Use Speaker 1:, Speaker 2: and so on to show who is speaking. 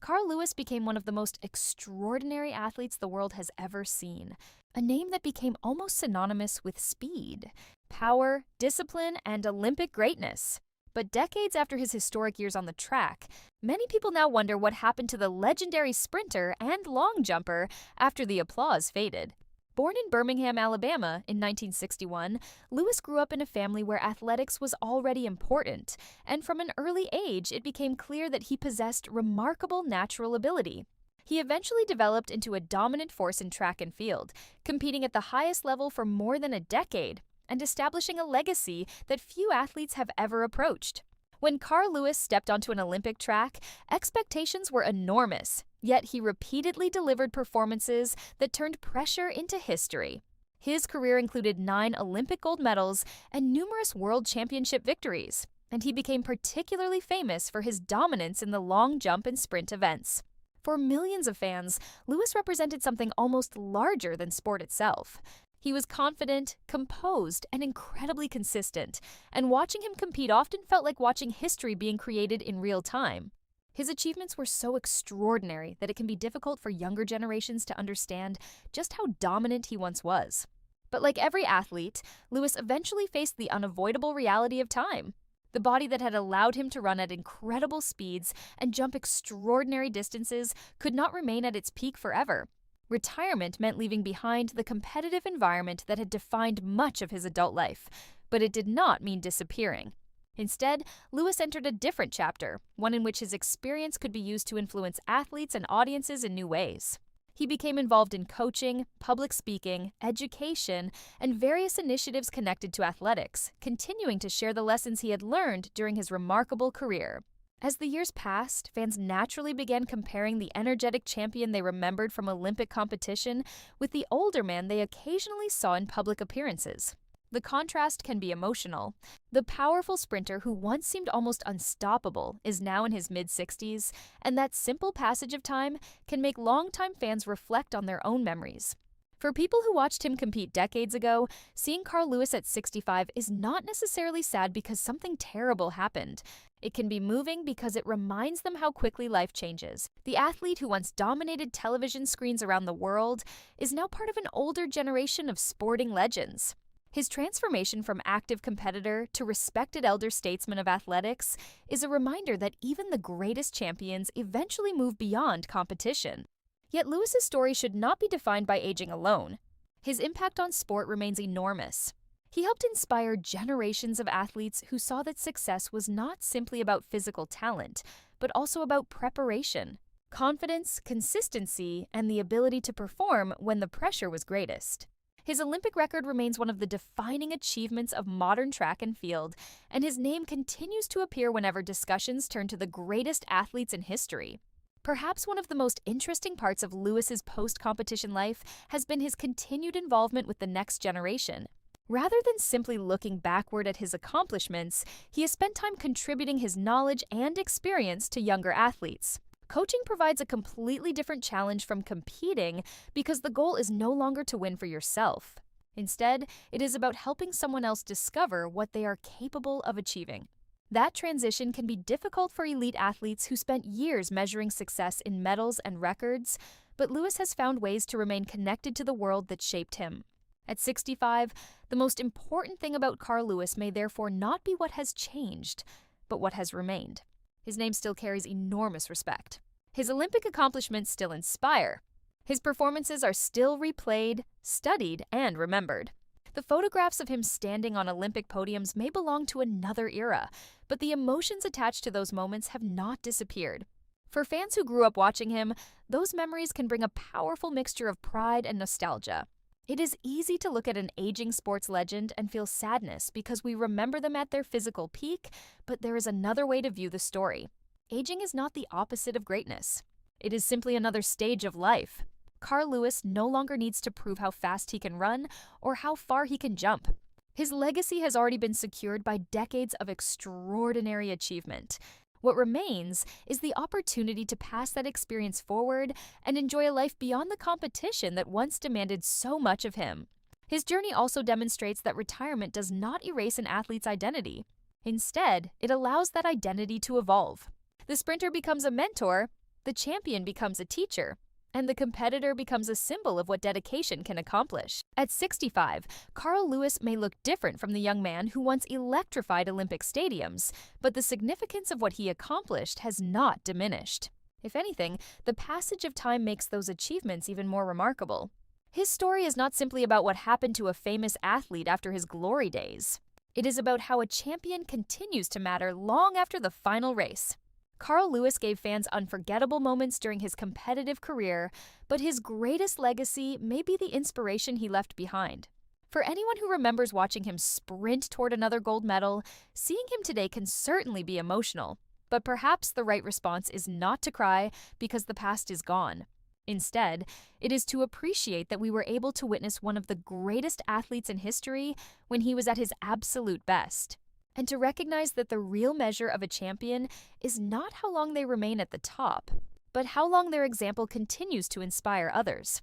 Speaker 1: Carl Lewis became one of the most extraordinary athletes the world has ever seen, a name that became almost synonymous with speed, power, discipline, and Olympic greatness. But decades after his historic years on the track, many people now wonder what happened to the legendary sprinter and long jumper after the applause faded. Born in Birmingham, Alabama in 1961, Lewis grew up in a family where athletics was already important, and from an early age it became clear that he possessed remarkable natural ability. He eventually developed into a dominant force in track and field, competing at the highest level for more than a decade, and establishing a legacy that few athletes have ever approached. When Carl Lewis stepped onto an Olympic track, expectations were enormous, yet he repeatedly delivered performances that turned pressure into history. His career included 9 Olympic gold medals and numerous world championship victories, and he became particularly famous for his dominance in the long jump and sprint events. For millions of fans, Lewis represented something almost larger than sport itself. He was confident, composed, and incredibly consistent, and watching him compete often felt like watching history being created in real time. His achievements were so extraordinary that it can be difficult for younger generations to understand just how dominant he once was. But like every athlete, Lewis eventually faced the unavoidable reality of time. The body that had allowed him to run at incredible speeds and jump extraordinary distances could not remain at its peak forever. Retirement meant leaving behind the competitive environment that had defined much of his adult life, but it did not mean disappearing. Instead, Lewis entered a different chapter, one in which his experience could be used to influence athletes and audiences in new ways. He became involved in coaching, public speaking, education, and various initiatives connected to athletics, continuing to share the lessons he had learned during his remarkable career. As the years passed, fans naturally began comparing the energetic champion they remembered from Olympic competition with the older man they occasionally saw in public appearances. The contrast can be emotional. The powerful sprinter who once seemed almost unstoppable is now in his mid-60s, and that simple passage of time can make longtime fans reflect on their own memories. For people who watched him compete decades ago, seeing Carl Lewis at 65 is not necessarily sad because something terrible happened. It can be moving because it reminds them how quickly life changes. The athlete who once dominated television screens around the world is now part of an older generation of sporting legends. His transformation from active competitor to respected elder statesman of athletics is a reminder that even the greatest champions eventually move beyond competition. Yet Lewis's story should not be defined by aging alone. His impact on sport remains enormous. He helped inspire generations of athletes who saw that success was not simply about physical talent, but also about preparation, confidence, consistency, and the ability to perform when the pressure was greatest. His Olympic record remains one of the defining achievements of modern track and field, and his name continues to appear whenever discussions turn to the greatest athletes in history. Perhaps one of the most interesting parts of Lewis's post-competition life has been his continued involvement with the next generation. Rather than simply looking backward at his accomplishments, he has spent time contributing his knowledge and experience to younger athletes. Coaching provides a completely different challenge from competing because the goal is no longer to win for yourself. Instead, it is about helping someone else discover what they are capable of achieving. That transition can be difficult for elite athletes who spent years measuring success in medals and records, but Lewis has found ways to remain connected to the world that shaped him. At 65, the most important thing about Carl Lewis may therefore not be what has changed, but what has remained. His name still carries enormous respect. His Olympic accomplishments still inspire. His performances are still replayed, studied, and remembered. The photographs of him standing on Olympic podiums may belong to another era, but the emotions attached to those moments have not disappeared. For fans who grew up watching him, those memories can bring a powerful mixture of pride and nostalgia. It is easy to look at an aging sports legend and feel sadness because we remember them at their physical peak, but there is another way to view the story. Aging is not the opposite of greatness. It is simply another stage of life. Carl Lewis no longer needs to prove how fast he can run or how far he can jump. His legacy has already been secured by decades of extraordinary achievement. What remains is the opportunity to pass that experience forward and enjoy a life beyond the competition that once demanded so much of him. His journey also demonstrates that retirement does not erase an athlete's identity. Instead, it allows that identity to evolve. The sprinter becomes a mentor, the champion becomes a teacher, and the competitor becomes a symbol of what dedication can accomplish. At 65, Carl Lewis may look different from the young man who once electrified Olympic stadiums, but the significance of what he accomplished has not diminished. If anything, the passage of time makes those achievements even more remarkable. His story is not simply about what happened to a famous athlete after his glory days. It is about how a champion continues to matter long after the final race. Carl Lewis gave fans unforgettable moments during his competitive career, but his greatest legacy may be the inspiration he left behind. For anyone who remembers watching him sprint toward another gold medal, seeing him today can certainly be emotional. But perhaps the right response is not to cry because the past is gone. Instead, it is to appreciate that we were able to witness one of the greatest athletes in history when he was at his absolute best. And to recognize that the real measure of a champion is not how long they remain at the top, but how long their example continues to inspire others.